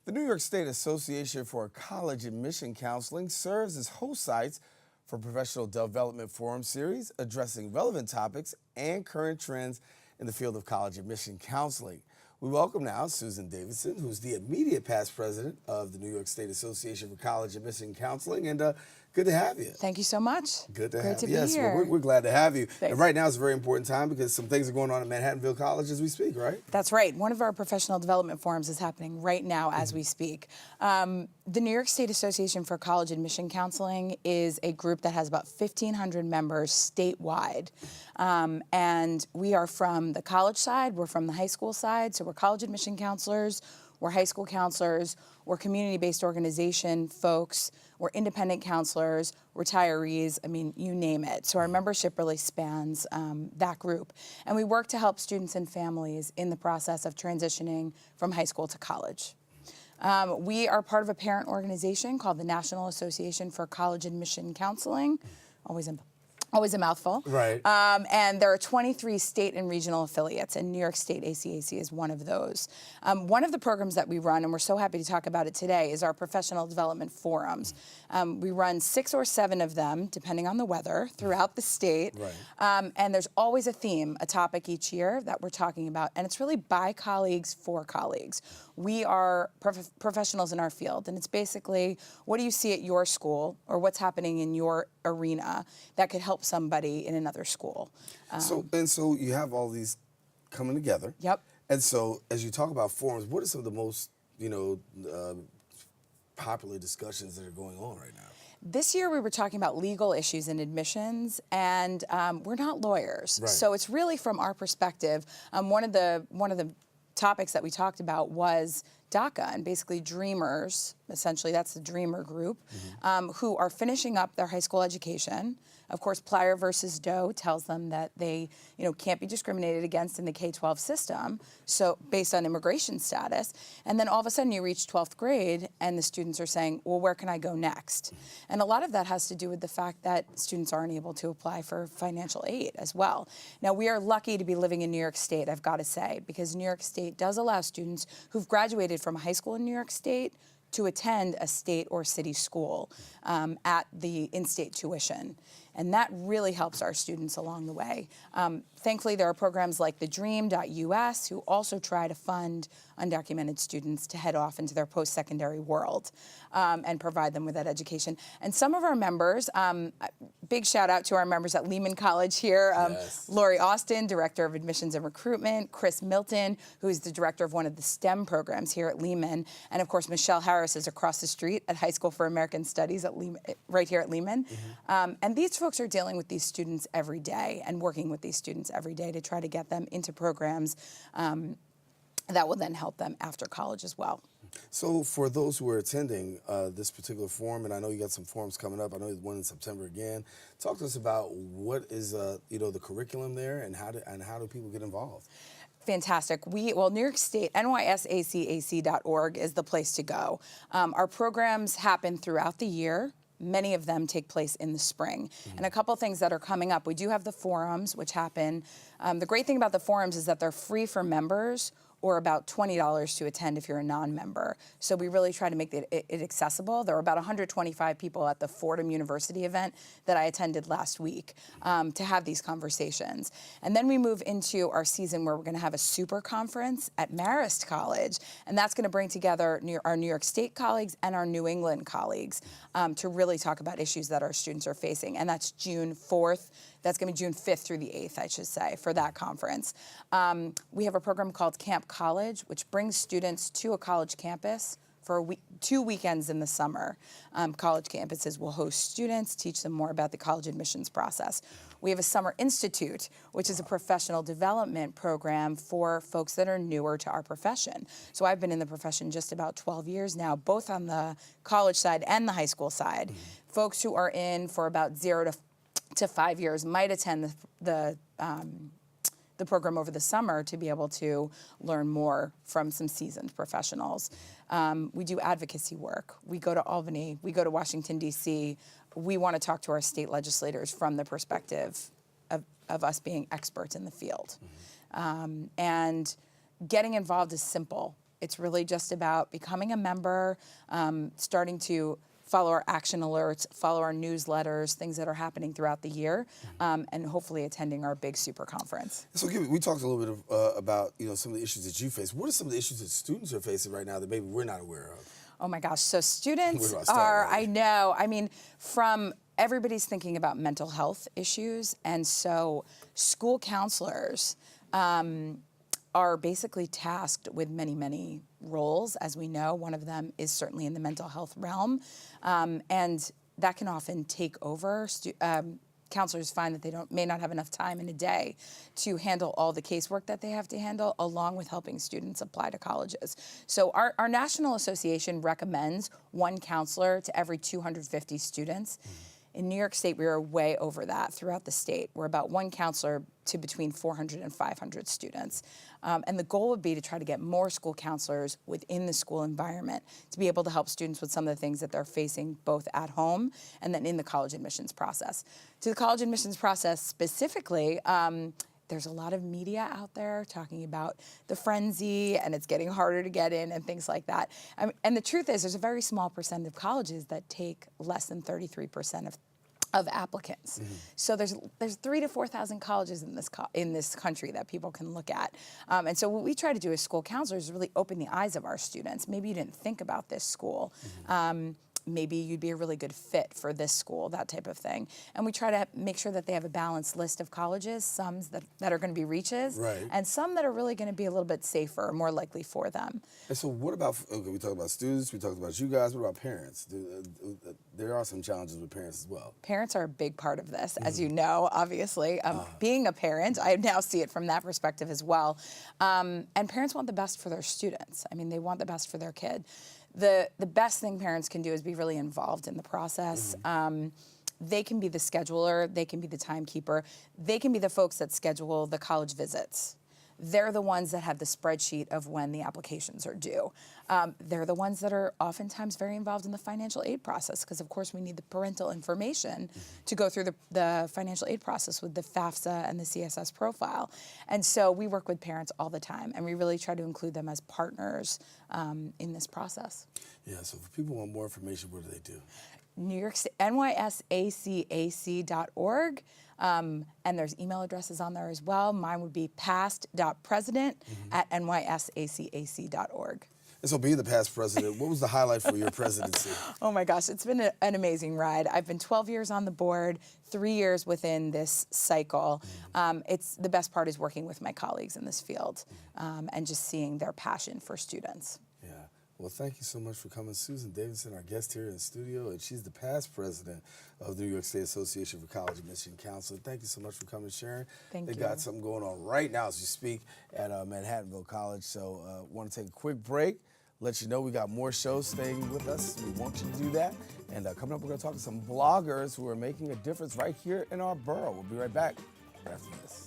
The New York State Association for College Admission Counseling serves as host sites for professional development forum series addressing relevant topics and current trends in the field of college admission counseling. We welcome now Susan Davidson, who's the immediate past president of the New York State Association for College Admission Counseling, and good to have you. Thank you so much. Good to Great have to you. be Yes, here. well, we're glad to have you. Thanks. And right now is a very important time because some things are going on at Manhattanville College as we speak, right? That's right. One of our professional development forums is happening right now as we speak. The New York State Association for College Admission Counseling is a group that has about 1,500 members statewide. And we are from the college side, we're from the high school side, so we're college admission counselors, we're high school counselors, we're community-based organization folks, we're independent counselors, retirees, I mean, you name it. So our membership really spans that group. And we work to help students and families in the process of transitioning from high school to college. We are part of a parent organization called the National Association for College Admission Counseling, always a mouthful. Right. And there are 23 state and regional affiliates, and New York State ACAC is one of those. One of the programs that we run, and we're so happy to talk about it today, is our professional development forums. We run 6 or 7 of them, depending on the weather, throughout the state. Right. And there's always a theme, a topic each year that we're talking about, and it's really by colleagues for colleagues. We are professionals in our field, and it's basically, what do you see at your school, or what's happening in your arena that could help somebody in another school? So you have all these coming together. Yep. And so as you talk about forums, what are some of the most, popular discussions that are going on right now? This year we were talking about legal issues in admissions, and we're not lawyers. Right. So it's really from our perspective. One of the topics that we talked about was DACA, and basically dreamers, essentially that's the dreamer group, who are finishing up their high school education. Of course, Plyer versus Doe tells them that they can't be discriminated against in the K-12 system, so based on immigration status. And then all of a sudden you reach 12th grade and the students are saying, well, where can I go next? And a lot of that has to do with the fact that students aren't able to apply for financial aid as well. Now, we are lucky to be living in New York State, I've got to say, because New York State does allow students who've graduated from high school in New York State to attend a state or city school at the in-state tuition. And that really helps our students along the way. Thankfully, there are programs like the Dream.us who also try to fund undocumented students to head off into their post-secondary world and provide them with that education. And some of our members, big shout out to our members at Lehman College here, Yes. Lori Austin, Director of Admissions and Recruitment, Chris Milton, who is the director of one of the STEM programs here at Lehman, and of course Michelle Harris is across the street at High School for American Studies at Lehman, right here at Lehman. And these folks are dealing with these students every day and working with these students every day to try to get them into programs that will then help them after college as well. So for those who are attending this particular forum, and I know you got some forums coming up, I know there's one in September again, talk to us about what is the curriculum there and how do people get involved? Fantastic. New York State, NYSACAC.org is the place to go. Our programs happen throughout the year. Many of them take place in the spring. And a couple things that are coming up. We do have the forums, which happen. The great thing about the forums is that they're free for members, or about $20 to attend if you're a non-member. So we really try to make it accessible. There were about 125 people at the Fordham University event that I attended last week to have these conversations. And then we move into our season where we're gonna have a super conference at Marist College, and that's gonna bring together our New York State colleagues and our New England colleagues to really talk about issues that our students are facing. And that's June 4th. That's going to be June 5th through the 8th, I should say, for that conference. We have a program called Camp College, which brings students to a college campus for 2 weekends in the summer. College campuses will host students, teach them more about the college admissions process. We have a Summer Institute, which is a professional development program for folks that are newer to our profession. So I've been in the profession just about 12 years now, both on the college side and the high school side. Folks who are in for about 0 to 5 years might attend the program over the summer to be able to learn more from some seasoned professionals. We do advocacy work. We go to Albany. We go to Washington, D.C. We want to talk to our state legislators from the perspective of us being experts in the field. And getting involved is simple. It's really just about becoming a member, starting to follow our action alerts, follow our newsletters, things that are happening throughout the year, and hopefully attending our big super conference. So we talked a little bit about some of the issues that you face. What are some of the issues that students are facing right now that maybe we're not aware of? Oh my gosh, so students Where do I start, right? I know, I mean, from everybody's thinking about mental health issues, and so school counselors are basically tasked with many, many roles. As we know, one of them is certainly in the mental health realm, and that can often take over. Counselors find that they may not have enough time in a day to handle all the casework that they have to handle, along with helping students apply to colleges. So our national association recommends one counselor to every 250 students. In New York State, we are way over that throughout the state. We're about one counselor to between 400 and 500 students. And the goal would be to try to get more school counselors within the school environment to be able to help students with some of the things that they're facing both at home and then in the college admissions process. To the college admissions process specifically, there's a lot of media out there talking about the frenzy and it's getting harder to get in and things like that. And the truth is there's a very small percent of colleges that take less than 33% of applicants. So there's 3,000 to 4,000 colleges in this country that people can look at. And so what we try to do as school counselors is really open the eyes of our students. Maybe you didn't think about this school. Maybe you'd be a really good fit for this school, that type of thing. And we try to make sure that they have a balanced list of colleges, some that are going to be reaches, right, and some that are really going to be a little bit safer, more likely for them. And so what about, okay, we talked about students, we talked about you guys, what about parents? There are some challenges with parents as well. Parents are a big part of this, as you know, obviously. Being a parent, I now see it from that perspective as well. And parents want the best for their students. I mean, they want the best for their kid. The best thing parents can do is be really involved in the process. They can be the scheduler, they can be the timekeeper, they can be the folks that schedule the college visits. They're the ones that have the spreadsheet of when the applications are due. They're the ones that are oftentimes very involved in the financial aid process because, of course, we need the parental information to go through the financial aid process with the FAFSA and the CSS profile. And so we work with parents all the time, and we really try to include them as partners in this process. Yeah, so if people want more information, what do they do? New York State, NYSACAC.org. And there's email addresses on there as well. Mine would be past.president@nysacac.org. And so being the past president, what was the highlight for your presidency? Oh my gosh, it's been an amazing ride. I've been 12 years on the board, 3 years within this cycle. It's the best part is working with my colleagues in this field and just seeing their passion for students. Yeah. Well, thank you so much for coming. Susan Davidson, our guest here in the studio, and she's the past president of the New York State Association for College Admission Counseling. Thank you so much for coming, Sharon. Thank you. They got something going on right now as you speak at Manhattanville College, so want to take a quick break, let you know we got more shows staying with us. We want you to do that. And coming up, we're going to talk to some bloggers who are making a difference right here in our borough. We'll be right back after this.